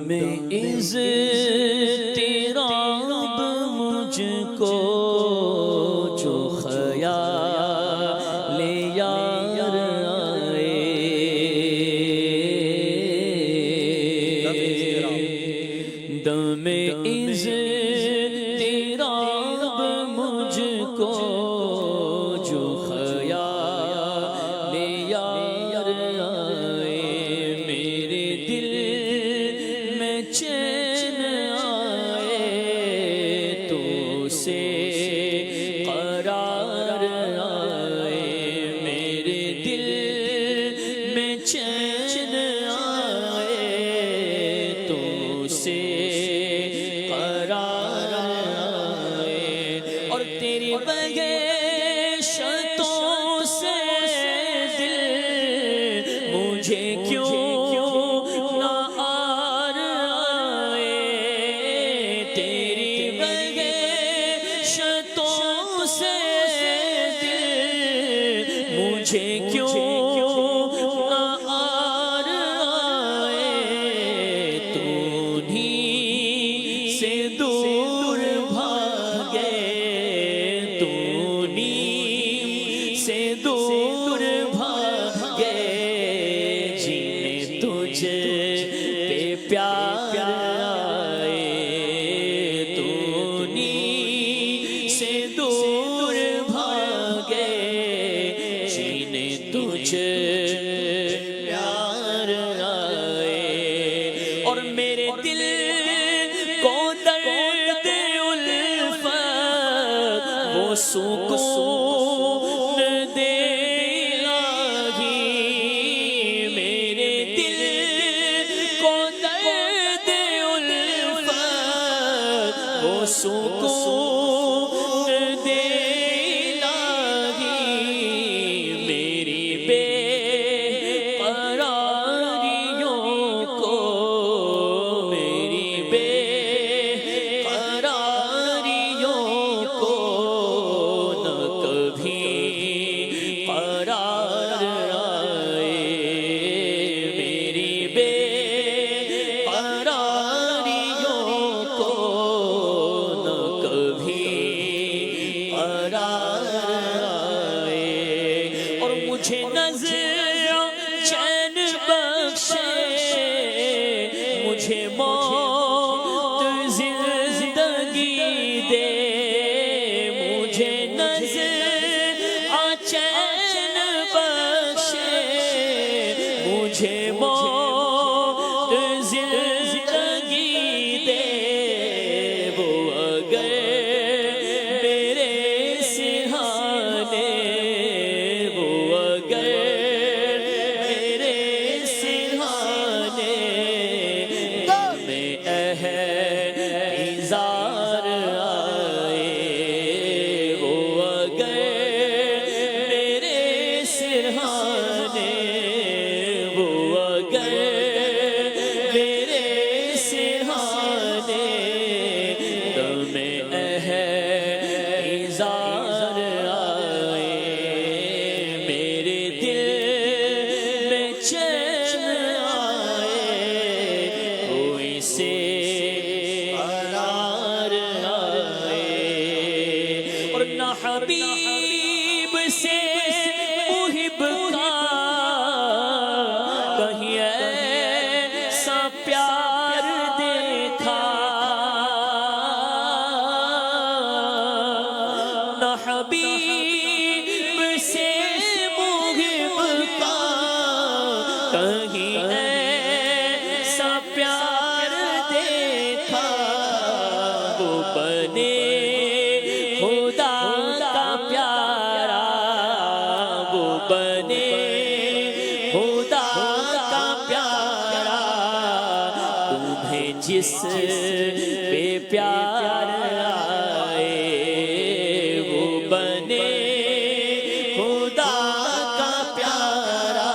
اضطراب مجھ کو جو خیال یار آئے، دم اضطراب مجھ کو جو خیال یار آئے، میرے دل میں چین آئے تو سے قرار آئے، میرے دل میں چین آئے تو سے قرار آئے، اور تیری بخششوں سے دل مجھے کیوں نہ آر آئے، تیری بخششوں سے دل مجھے کیوں نہ آر آئے، تو انہیں سے دور بھاگے، تو انہیں سے دور بھاگے، جینے تجھ پہ پیار آئے، تو انہیں سے دور بھاگے، جینے تجھ پیار آئے، اور میرے دل کو درد الفت وہ سکون دے الہی، میرے دل کو درد الفت وہ سکون دے الہی، میری بے قراریوں کو، میری بے قراریوں کو نہ کبھی قرار آئے، میری بے قراریوں کو نہ کبھی قرار آئے، اور مجھے نظر چین بخشے، مجھے موت زندگی دے، مجھے نظر چین بخشے، مجھے موت زندگی دے، وہ اگر میرے سرہانے، وہ اگر میرے سرہانے میں احتضار آئے، وہ اگر میرے سرہانے، وہ اگر میرے سرہانے دم احتضار آئے، میرے دل میں چین آئے کوئی سے قرار آئے، اور نہ حبیب سے محب کا کہیں ایسا پیار دیکھا، نہ حبیب سے محب کا کہیں ایسا پیار دیکھا، وہ بنے خدا کا پیارا، وہ بنے خدا کا پیارا، تمہیں جس پہ پیار آئے، وہ بنے خدا کا پیارا،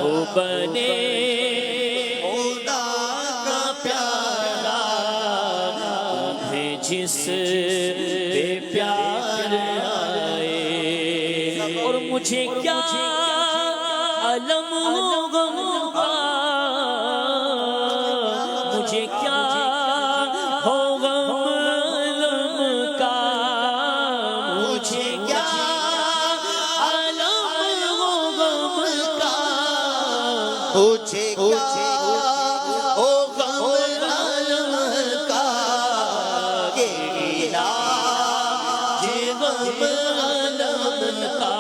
وہ بنے خدا کا پیارا، تمہیں جس پہ پیار آئے، اور مجھے کیا علم غم کا مجھے کیا ہو غم علم کا، مجھے کیا علم ہو غم کا، مجھے کیا ہو غم علم کا، کہ علاج غم علم کا،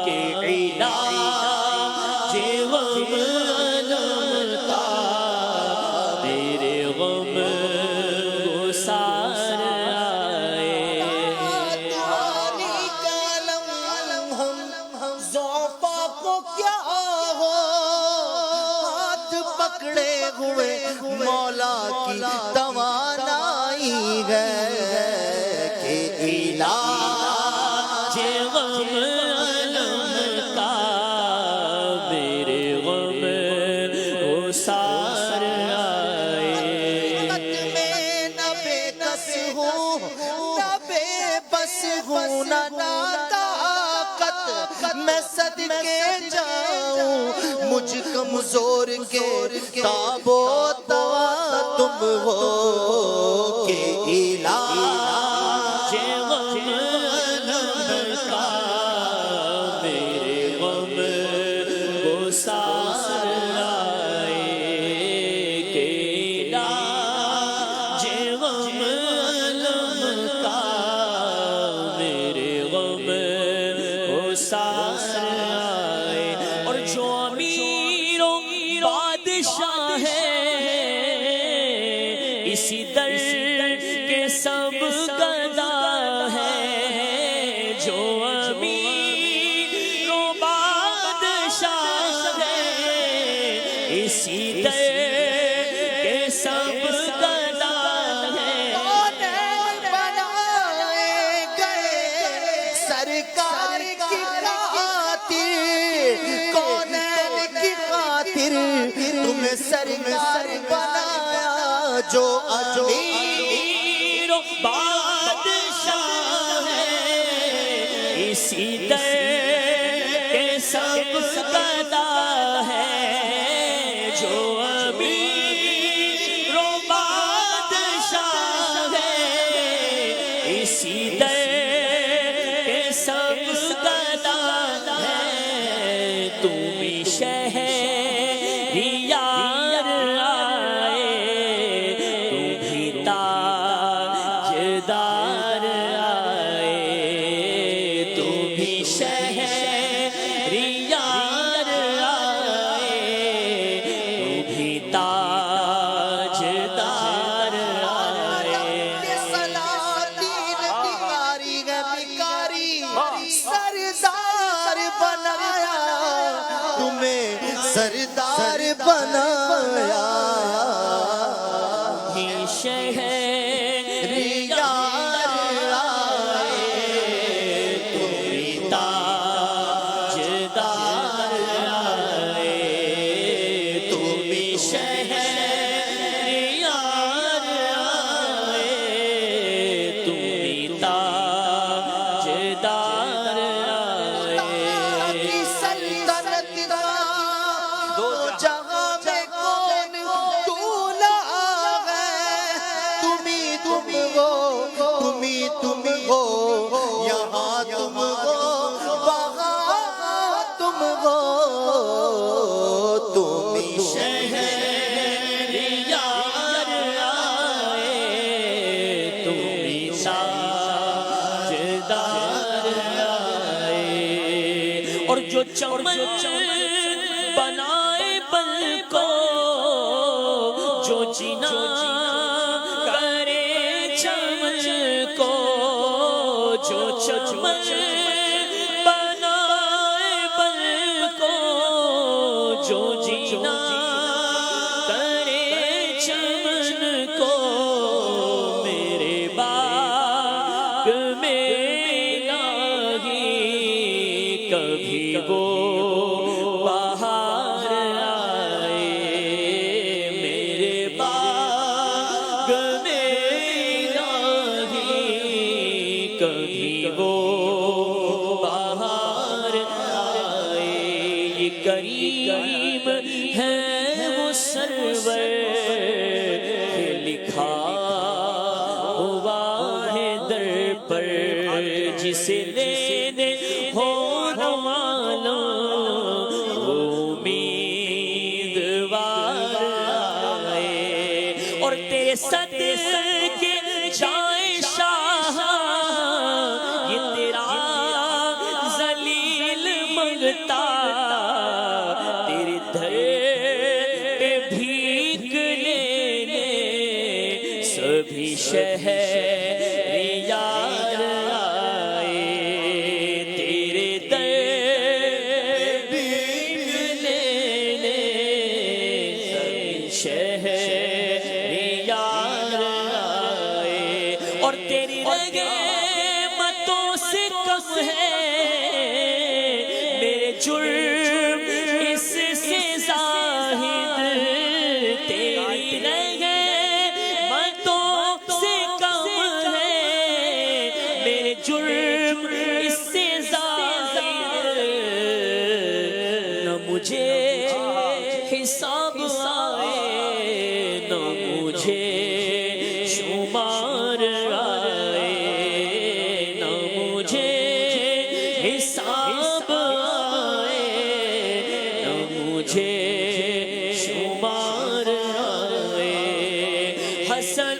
کہ علاج غم علم کا، میرے غم گسار آئے۔ تمہاری کلم ہم ضعفاء کو کیا ہو، ہاتھ پکڑے ہوئے مولا کی توانائی ہے، کہ علاج غم علم کا، میرے غم گسار آئے۔ میں نہ بے کس ہوں نہ بے بس ہوں نہ ناطاقت، میں صدقے جاؤں مجھ کمزور کے تاب و توا تم ہو، کہ علاج غم علم کا، میرے غم گسار آئے، کہ علاج غم علم کا، میرے غم گسار آئے۔ اور جو امیر و بادشاہ ہے اسی در کے سب گدا ہے، جو امیر و بادشاہ ہے اسی در کے سب گدا ہے۔ بنائے گئے سرکار کی خاطر، کونین کی خاطر تمہیں سرکار بنایا، جو امیر و بادشاہ ہے اسی در کے سب گدا ہے، جو امیر و بادشاہ ہے اسی در کے سب گدا ہے۔ تم شہریار آئے، تم تاجدار آئے، تم شہریار آئے، تم تاجدار آئے۔ سلاطین بھکاری ہے بھکاری، سردار بنایا تمہیں سردار بنایا، شہریار آئے، تم تاجدار آئے، تم شہریار آئے، تم تاجدار آئے۔ کی سلطنت کا دو جہاں میں کون دولا ہے، تمہیں تم ہو، یہاں تم ہو، وہاں تم ہو، تم شہریار آئے، تم تاجدار آئے۔ اور جو چمن بنائے پل کو، جو جینا کرے چمن کو، جو چمن بنائے پل کو، جو جینا کرے چمن کو، میرے باغ میں الہی کبھی وہ بہار آئے، میرے باغ تیرے صدقے جائے شاہ یہ تیرا ذلیل منگتا تیرے در پہ بھیک لینے سبھی شہریار آئے تیرے در پہ بھیک لینے سبھی شہریار آئے اور تیری رحمتوں سے کم ہے میرے جرم اس سے زاہد تیری رحمتوں سے کم ہے میرے جرم اس سے زاہد نہ مجھے حساب آئے نہ مجھے شمار آئے نہ مجھے حساب آئے نہ مجھے شمار آئے حسن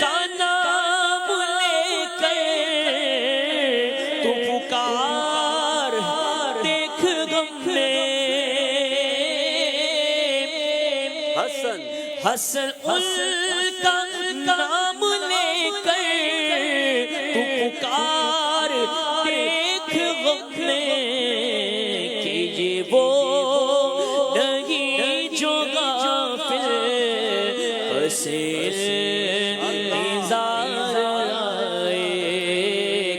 کا نام لے کر تو پکار دیکھ غم میں حسن کا نام لے کر تو پکار دیکھ غم میں کہ یہ وہ نہیں جو غافل بس انتظار آئے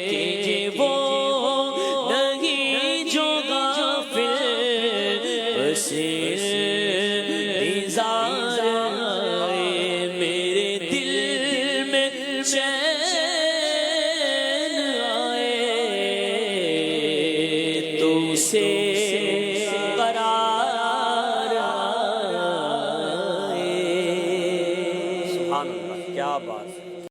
کہ یہ وہ نہیں جو غافل بس انتظار آئے میرے دل میں چین آئے تو اسے